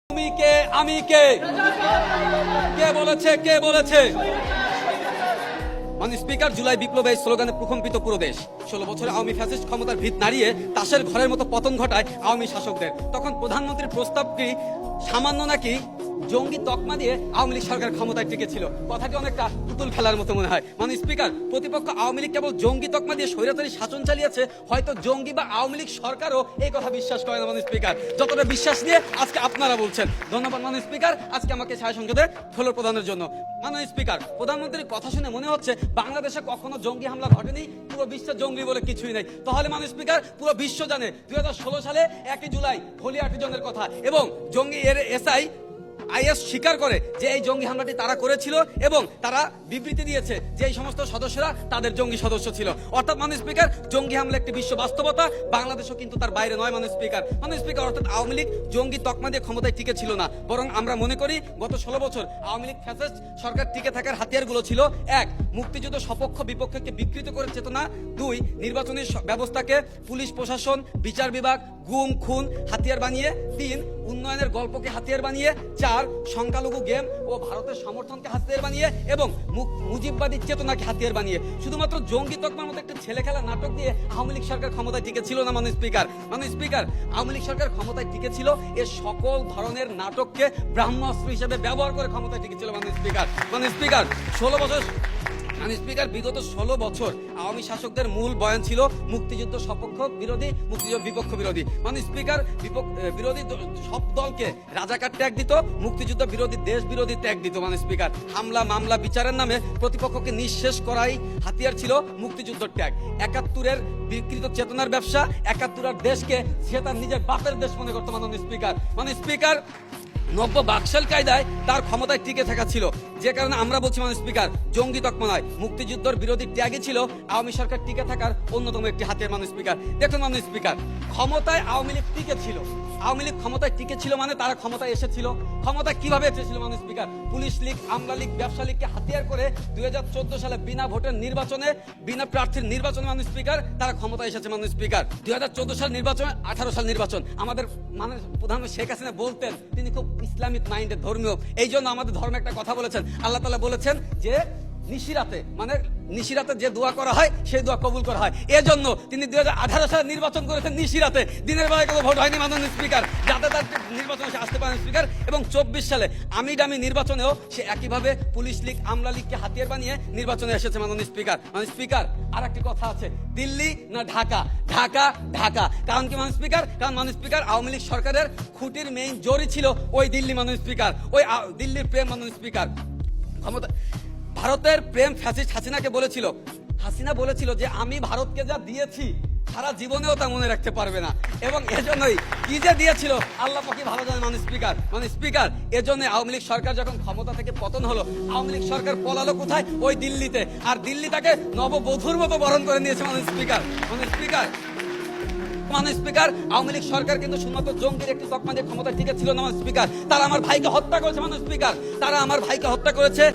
তুমি কে আমি কে কে বলেছে মানে স্পিকার জুলাই বিপ্লবে স্লোগানে প্রকম্পিত পুরো দেশ। 16 বছরে আওয়ামী ফ্যাসিস্ট ক্ষমতার ভিত নাড়িয়ে তাসের ঘরের মতো পতন ঘটায় আওয়ামী শাসকদের। তখন প্রধানমন্ত্রীর প্রস্তাব কি সামান্য নাকি জঙ্গি তকমা দিয়ে আওয়ামী লীগ সরকার ক্ষমতায় টিকেছিল। কথাটি অনেকটা পুতুল খেলার মতো মনে হয়। মানে স্পিকার, প্রতিপক্ষ আওয়ামী লীগ কেবল জঙ্গি তকমা দিয়ে স্বৈরাচারী শাসন চালিয়েছে, হয়তো জঙ্গি বা আওয়ামী লীগ সরকারও এই কথা বিশ্বাস করে না। মানে স্পিকার, যতটা বিশ্বাস নিয়ে আজকে আপনারা বলছেন। ধন্যবাদ মানে স্পিকার আজকে আমাকে ছায়া সংসদে ফ্লোর প্রদানের জন্য। মানে স্পিকার, প্রধানমন্ত্রীর কথা শুনে মনে হচ্ছে বাংলাদেশে কখনো জঙ্গি হামলা ঘটেনি, পুরো বিশ্বের জঙ্গি বলে কিছুই নেই। তাহলে মানে স্পিকার, পুরো বিশ্ব জানে 2016 সালে 1 জুলাই হোলি 8 জনের কথা, এবং জঙ্গি এর এসআই আইএস স্বীকার করে যে এই জঙ্গি হামলাটি তারা করেছিল, এবং তারা বিবৃতি দিয়েছে যে এই সমস্ত সদস্যরা তাদের জঙ্গি সদস্য ছিল। অর্থাৎ মানে স্পিকার, জঙ্গি হামলা একটি বিশ্ব বাস্তবতা, বাংলাদেশও কিন্তু তার বাইরে নয়। মানে স্পিকার, অর্থাৎ আওয়ামী লীগ জঙ্গি তকমা দিয়ে ক্ষমতায় টিকে ছিল না, বরং আমরা মনে করি গত 16 বছর আওয়ামী লীগ ফ্যাসিস্ট সরকার টিকে থাকার হাতিয়ারগুলো ছিল: 1, মুক্তিযুদ্ধ সপক্ষ বিপক্ষকে বিকৃত করে চেতনা; 2, নির্বাচনী ব্যবস্থাকে পুলিশ প্রশাসন বিচার বিভাগ গুম খুন হাতিয়ার বানিয়ে; 3, উন্নয়নের গল্পকে হাতিয়ার বানিয়ে; 4, সংখ্যালঘু গেম ও ভারতের সমর্থনকে হাতিয়ার বানিয়ে; এবং মুজিববাদী চেতনাকে হাতিয়ার বানিয়ে। শুধুমাত্র জঙ্গি তকমার মতো একটা ছেলে খেলা নাটক দিয়ে আওয়ামী লীগ সরকার ক্ষমতায় টিকে ছিল না। মানে স্পিকার, আওয়ামী লীগ সরকার ক্ষমতায় টিকে ছিল এ সকল ধরনের নাটককে ব্রহ্মাস্ত্র হিসেবে ব্যবহার করে ক্ষমতায় টিকে ছিল। মানে স্পিকার 16 বছর বিগত 16 বছর আওয়ামী শাসকদের মূল বয়ান ছিল মুক্তিযুদ্ধ সপক্ষ বিরোধী, মুক্তিযুদ্ধ বিপক্ষ বিরোধী। মানে স্পিকার, বিরোধী সব দলকে রাজাকার ট্যাগ দিত, মুক্তিযুদ্ধ বিরোধী দেশ বিরোধী ট্যাগ দিত। মানে স্পিকার, হামলা মামলা বিচারের নামে প্রতিপক্ষকে নিঃশেষ করাই হাতিয়ার ছিল মুক্তিযুদ্ধের ট্যাগ। 71-এর বিকৃত চেতনার ব্যবসা, 71 দেশকে সে তার নিজের বাপের দেশ মনে করতো। মানে স্পিকার, নব্য বাকশাল কায়দায় তার ক্ষমতায় টিকে থাকা ছিল, যে কারণে আমরা বলছি মানে স্পিকার, জঙ্গি তকমা নয়, মুক্তিযুদ্ধের বিরোধী ত্যাগই ছিল আওয়ামী সরকার টিকে থাকার অন্যতম একটি হাতিয়ার। মানে স্পিকার, দেখুন মানে স্পিকার, ক্ষমতায় আওয়ামী লীগ টিকে ছিল, ক্ষমতায় টিকে ছিল মানে তারা ক্ষমতায় এসেছিল। ক্ষমতায় কিভাবে এসেছিল? মানে স্পিকার, পুলিশ লীগ, আমলা লীগ, ব্যবসা লীগকে হাতিয়ার করে 2014 সালে বিনা ভোটের নির্বাচনে, বিনা প্রার্থীর নির্বাচনে মানে স্পিকার তারা ক্ষমতায় এসেছে। মানে স্পিকার, 2014 সাল নির্বাচন, 18 সাল নির্বাচন। আমাদের মানে প্রধানমন্ত্রী শেখ হাসিনা বলতেন তিনি খুব ইসলামিক মাইন্ডের, ধর্মীয়। এই জন্য আমাদের ধর্মে একটা কথা বলেছেন, আল্লাহ তাআলা বলেছেন যে নিশিরাতে যে দোয়া করা হয় সেই দোয়া কবুল করা হয়। এজন্য তিনি 2018 সালে নির্বাচন করেছেন নিশিরাতে, দিনের বেলায় কোনো ভোট হয়নি। মাননীয় স্পিকার, যাতে তার নির্বাচনে সে আসতে পারেন স্পিকার। এবং 24 সালে আমিডামি নির্বাচনেও সে একইভাবে পুলিশ লীগ আমলা লীগকে হাতিয়ার বানিয়ে নির্বাচনে এসেছে। মাননীয় স্পিকার, আর একটি কথা আছে, দিল্লি না ঢাকা, কারণ কি মাননীয় স্পিকার, আওয়ামী লীগ সরকারের খুঁটির মেইন জড়ি ছিল ওই দিল্লি। মাননীয় স্পিকার, ওই দিল্লির প্রেম। মাননীয় স্পিকার, ক্ষমতা ভারতের প্রেম ফ্যাসিস্ট হাসিনা বলেছিল যে আমি ভারতকে যা দিয়েছি সারা জীবনেও তা মনে রাখতে পারবে না, এবং এজন্যই কি যে দিয়েছিল আল্লাহ পাকি ভালো জানেন। মানে স্পিকার, এজন্য আওয়ামী লীগ সরকার যখন ক্ষমতা থেকে পতন হলো, আওয়ামী লীগ সরকার পলালো কোথায়? ওই দিল্লিতে, আর দিল্লি তাকে নববধূর মতো বরণ করে নিয়েছে। মানে স্পিকার, আওয়ামী লীগ সরকার কিন্তু শুধুমাত্র জঙ্গির একটি তকমা দিয়ে ক্ষমতায় টিকে ছিল না। স্পিকার, তারা আমার ভাইকে হত্যা করেছে। স্পিকার, তারা আমার ভাইকে হত্যা করেছে।